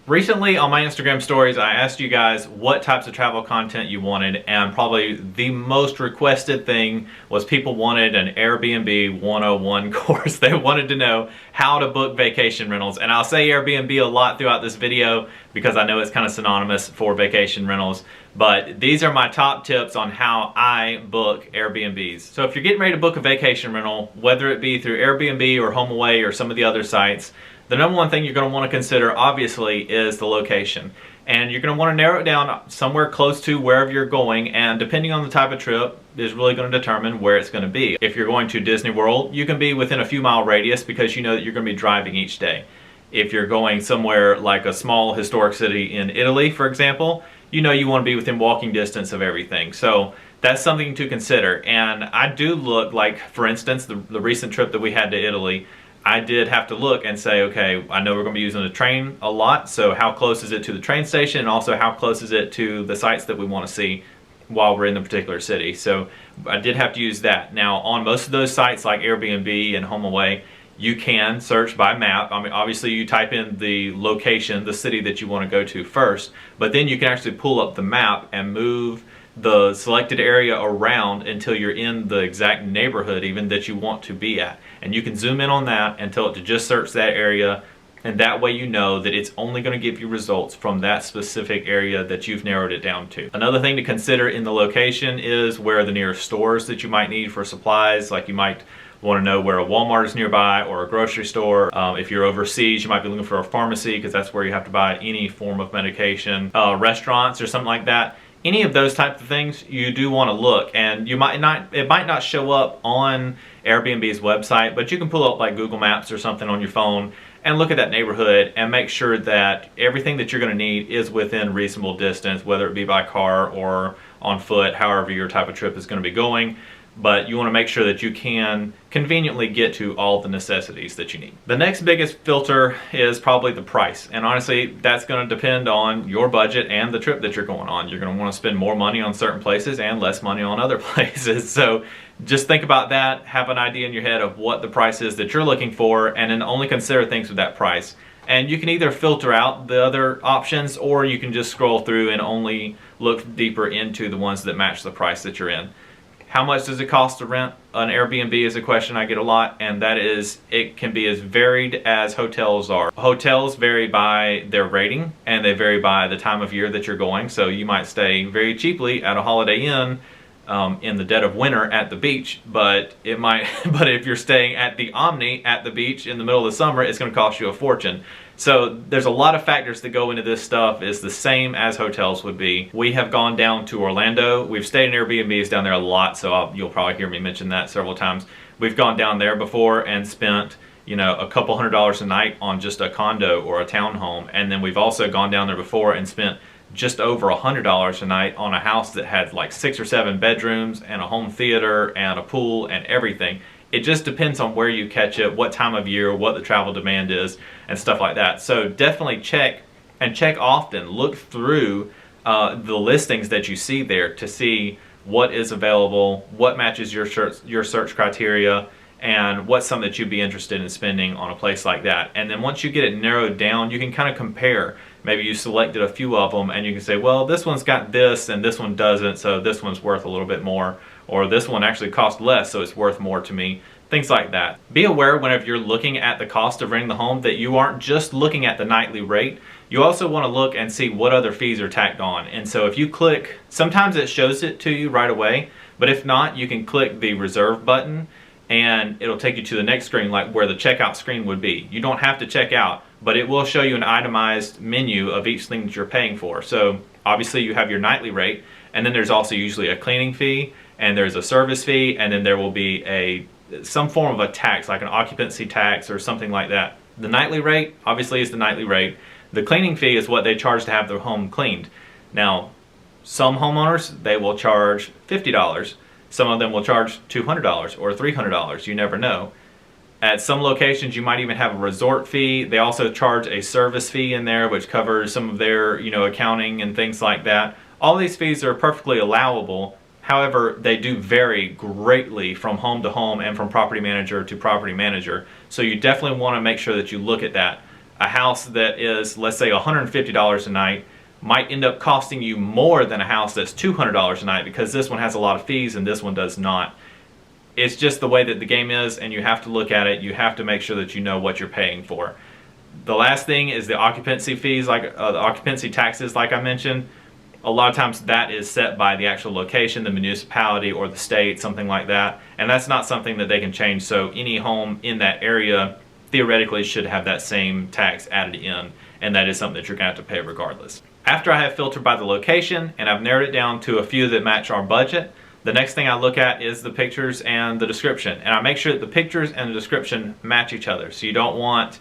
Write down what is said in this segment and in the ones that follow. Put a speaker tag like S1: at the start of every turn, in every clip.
S1: Recently on my Instagram stories, I asked you guys what types of travel content you wanted, and probably the most requested thing was people wanted an Airbnb 101 course. They wanted to know how to book vacation rentals, and I'll say Airbnb a lot throughout this video because I know it's kind of synonymous for vacation rentals, but these are my top tips on how I book Airbnbs. So if you're getting ready to book a vacation rental, whether it be through Airbnb or HomeAway or some of the other sites, the number one thing you're going to want to consider, obviously, is the location. And you're going to want to narrow it down somewhere close to wherever you're going, and depending on the type of trip is really going to determine where it's going to be. If you're going to Disney World, you can be within a few mile radius because you know that you're going to be driving each day. If you're going somewhere like a small historic city in Italy, for example, you know you want to be within walking distance of everything. So that's something to consider. And I do look like, for instance, the recent trip that we had to Italy, I did have to look and say, okay, I know we're going to be using the train a lot, so how close is it to the train station, and also how close is it to the sites that we want to see while we're in the particular city. So I did have to use that. Now, on most of those sites like Airbnb and HomeAway, you can search by map. I mean, obviously you type in the location, the city that you want to go to first, but then you can actually pull up the map and move the selected area around until you're in the exact neighborhood even that you want to be at. And you can zoom in on that and tell it to just search that area, and that way you know that it's only going to give you results from that specific area that you've narrowed it down to. Another thing to consider in the location is where the nearest stores that you might need for supplies, like you might want to know where a Walmart is nearby or a grocery store. If you're overseas, you might be looking for a pharmacy because that's where you have to buy any form of medication. Restaurants or something like that. Any of those types of things, you do want to look, and it might not show up on Airbnb's website, but you can pull up like Google Maps or something on your phone and look at that neighborhood and make sure that everything that you're going to need is within reasonable distance, whether it be by car or on foot, however your type of trip is going to be going. But you want to make sure that you can conveniently get to all the necessities that you need. The next biggest filter is probably the price. And honestly, that's going to depend on your budget and the trip that you're going on. You're going to want to spend more money on certain places and less money on other places. So just think about that, have an idea in your head of what the price is that you're looking for, and then only consider things with that price. And you can either filter out the other options, or you can just scroll through and only look deeper into the ones that match the price that you're in. How much does it cost to rent an Airbnb is a question I get a lot, and that is, it can be as varied as hotels are. Hotels vary by their rating, and they vary by the time of year that you're going. So you might stay very cheaply at a Holiday Inn in the dead of winter at the beach, but if you're staying at the Omni at the beach in the middle of the summer, it's going to cost you a fortune. So there's a lot of factors that go into this stuff. It's the same as hotels would be. We have gone down to Orlando. We've stayed in Airbnbs down there a lot, so you'll probably hear me mention that several times. We've gone down there before and spent, you know, a couple $100s a night on just a condo or a townhome, and then we've also gone down there before and spent just over $100 a night on a house that had like 6 or 7 bedrooms and a home theater and a pool and everything. It just depends on where you catch it, what time of year, what the travel demand is, and stuff like that. So definitely check, and check often. Look through the listings that you see there to see what is available, what matches your search criteria, and what's something that you'd be interested in spending on a place like that. And then once you get it narrowed down, you can kind of compare. Maybe you selected a few of them and you can say, well, this one's got this and this one doesn't, so this one's worth a little bit more. Or this one actually costs less, so it's worth more to me. Things like that. Be aware whenever you're looking at the cost of renting the home that you aren't just looking at the nightly rate. You also want to look and see what other fees are tacked on. And so if you click, sometimes it shows it to you right away, but if not, you can click the reserve button and it'll take you to the next screen, like where the checkout screen would be. You don't have to check out, but it will show you an itemized menu of each thing that you're paying for. So obviously you have your nightly rate, and then there's also usually a cleaning fee, and there's a service fee, and then there will be some form of a tax, like an occupancy tax or something like that. The nightly rate obviously is the nightly rate. The cleaning fee is what they charge to have their home cleaned. Now, some homeowners, they will charge $50. Some of them will charge $200 or $300. You never know. At some locations, you might even have a resort fee. They also charge a service fee in there, which covers some of their, accounting and things like that. All these fees are perfectly allowable. However, they do vary greatly from home to home and from property manager to property manager. So you definitely want to make sure that you look at that. a house that is, let's say, $150 a night might end up costing you more than a house that's $200 a night because this one has a lot of fees and this one does not. It's just the way that the game is, and you have to look at it. You have to make sure that you know what you're paying for. The last thing is the occupancy fees, like the occupancy taxes, like I mentioned. A lot of times that is set by the actual location, the municipality or the state, something like that. And that's not something that they can change. So any home in that area theoretically should have that same tax added in. And that is something that you're going to have to pay regardless. After I have filtered by the location and I've narrowed it down to a few that match our budget, the next thing I look at is the pictures and the description. And I make sure that the pictures and the description match each other. So you don't want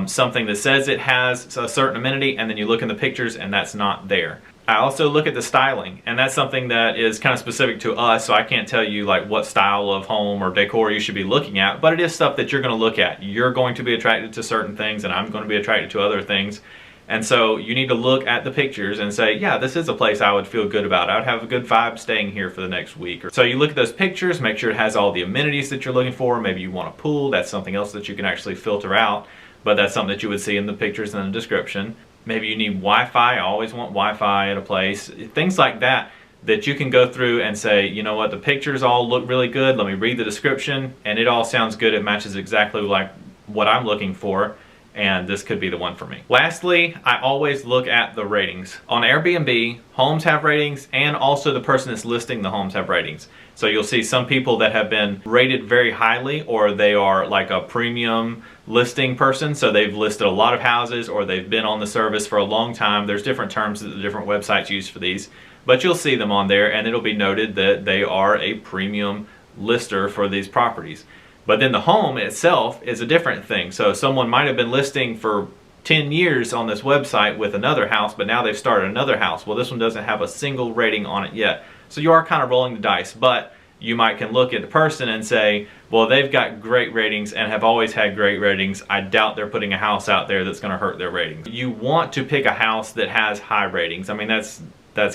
S1: something that says it has a certain amenity and then you look in the pictures and that's not there. I also look at the styling, and that's something that is kind of specific to us, so I can't tell you like what style of home or decor you should be looking at, but it is stuff that you're going to look at. You're going to be attracted to certain things and I'm going to be attracted to other things. And so you need to look at the pictures and say, yeah, this is a place I would feel good about. I would have a good vibe staying here for the next week. So you look at those pictures, make sure it has all the amenities that you're looking for. Maybe you want a pool. That's something else that you can actually filter out, but that's something that you would see in the pictures and the description. Maybe you need Wi-Fi. I always want Wi-Fi at a place. Things like that that you can go through and say, you know what, the pictures all look really good. Let me read the description and it all sounds good. It matches exactly like what I'm looking for. And this could be the one for me. Lastly, I always look at the ratings. On Airbnb, homes have ratings and also the person that's listing the homes have ratings. So you'll see some people that have been rated very highly, or they are like a premium listing person. So they've listed a lot of houses or they've been on the service for a long time. There's different terms that the different websites use for these, but you'll see them on there and it'll be noted that they are a premium lister for these properties. But then the home itself is a different thing. So someone might have been listing for 10 years on this website with another house, but now they've started another house. Well, this one doesn't have a single rating on it yet. So you are kind of rolling the dice, but you might can look at the person and say, well, they've got great ratings and have always had great ratings. I doubt they're putting a house out there that's going to hurt their ratings. You want to pick a house that has high ratings. I mean, that's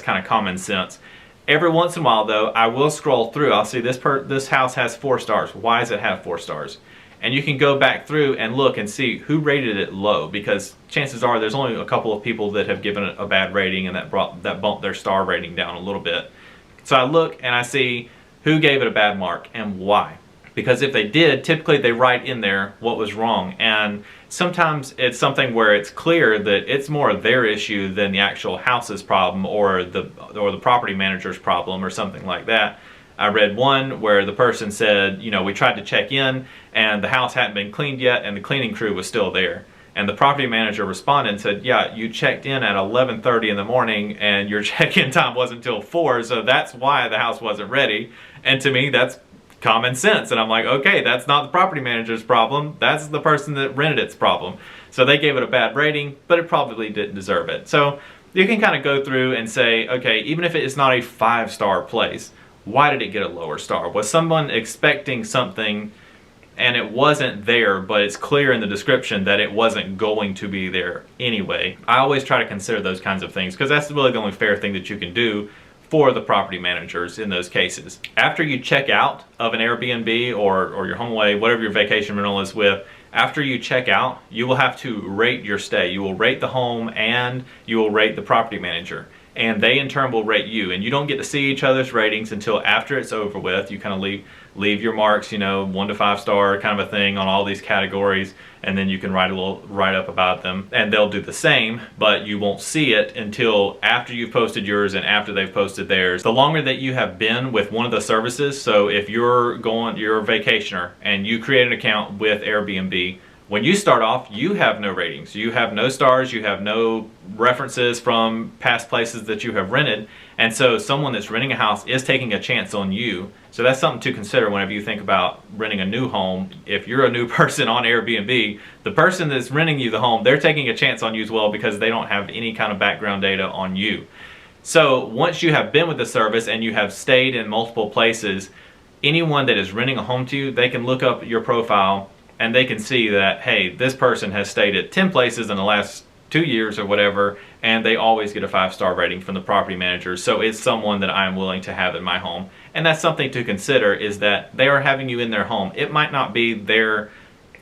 S1: kind of common sense. Every once in a while, though, I will scroll through. I'll see this house has 4 stars. Why does it have 4 stars? And you can go back through and look and see who rated it low, because chances are there's only a couple of people that have given it a bad rating and that bumped their star rating down a little bit. So I look and I see who gave it a bad mark and why. Because if they did, typically they write in there what was wrong. And sometimes it's something where it's clear that it's more their issue than the actual house's problem or the property manager's problem or something like that. I read one where the person said, you know, we tried to check in and the house hadn't been cleaned yet and the cleaning crew was still there. And the property manager responded and said, yeah, you checked in at 11:30 in the morning and your check-in time wasn't until 4, so that's why the house wasn't ready. And to me, that's common sense. And I'm like, okay, that's not the property manager's problem. That's the person that rented it's problem. So they gave it a bad rating, but it probably didn't deserve it. So you can kind of go through and say, okay, even if it is not a 5-star place, why did it get a lower star? Was someone expecting something and it wasn't there, but it's clear in the description that it wasn't going to be there anyway? I always try to consider those kinds of things because that's really the only fair thing that you can do for the property managers in those cases. After you check out of an Airbnb or your home away, whatever your vacation rental is with, after you check out, you will have to rate your stay. You will rate the home and you will rate the property manager. And they in turn will rate you. And you don't get to see each other's ratings until after it's over with. You kind of leave your marks, you know, 1 to 5 star kind of a thing on all these categories, and then you can write a little write-up about them, and they'll do the same, but you won't see it until after you've posted yours and after they've posted theirs. The longer that you have been with one of the services, so if you're a vacationer and you create an account with Airbnb, when you start off, you have no ratings. You have no stars, you have no references from past places that you have rented, and so someone that's renting a house is taking a chance on you. So that's something to consider whenever you think about renting a new home. If you're a new person on Airbnb, the person that's renting you the home, they're taking a chance on you as well because they don't have any kind of background data on you. So once you have been with the service and you have stayed in multiple places, anyone that is renting a home to you, they can look up your profile and they can see that, hey, this person has stayed at 10 places in the last 2 years or whatever, and they always get a 5-star rating from the property manager. So it's someone that I am willing to have in my home. And that's something to consider, is that they are having you in their home. It might not be their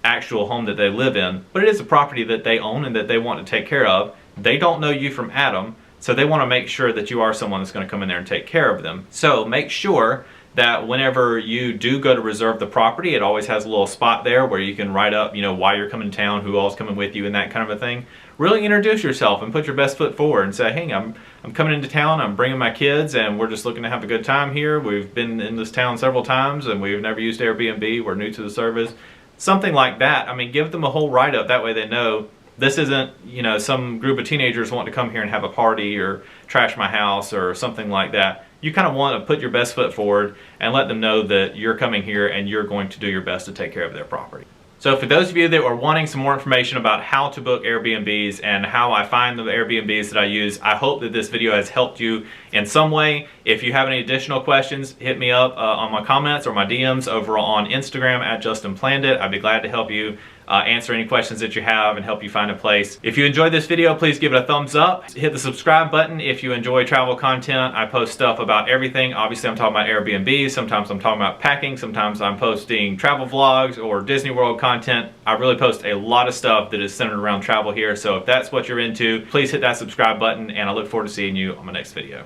S1: actual home that they live in, but it is a property that they own and that they want to take care of. They don't know you from Adam, so they want to make sure that you are someone that's going to come in there and take care of them. So make sure that whenever you do go to reserve the property, it always has a little spot there where you can write up, why you're coming to town, who all's coming with you, and that kind of a thing. Really introduce yourself and put your best foot forward and say, hey, I'm coming into town, I'm bringing my kids, and we're just looking to have a good time here. We've been in this town several times, and we've never used Airbnb. We're new to the service. Something like that. I mean, give them a whole write-up. That way they know this isn't, some group of teenagers wanting to come here and have a party or trash my house or something like that. You kind of want to put your best foot forward and let them know that you're coming here and you're going to do your best to take care of their property. So for those of you that are wanting some more information about how to book Airbnbs and how I find the Airbnbs that I use, I hope that this video has helped you in some way. If you have any additional questions, hit me up on my comments or my DMs over on Instagram at JustinPlannedIt. I'd be glad to help you answer any questions that you have and help you find a place. If you enjoyed this video, please give it a thumbs up. Hit the subscribe button if you enjoy travel content. I post stuff about everything. Obviously, I'm talking about Airbnb. Sometimes I'm talking about packing. Sometimes I'm posting travel vlogs or Disney World content. I really post a lot of stuff that is centered around travel here. So if that's what you're into, please hit that subscribe button, and I look forward to seeing you on my next video.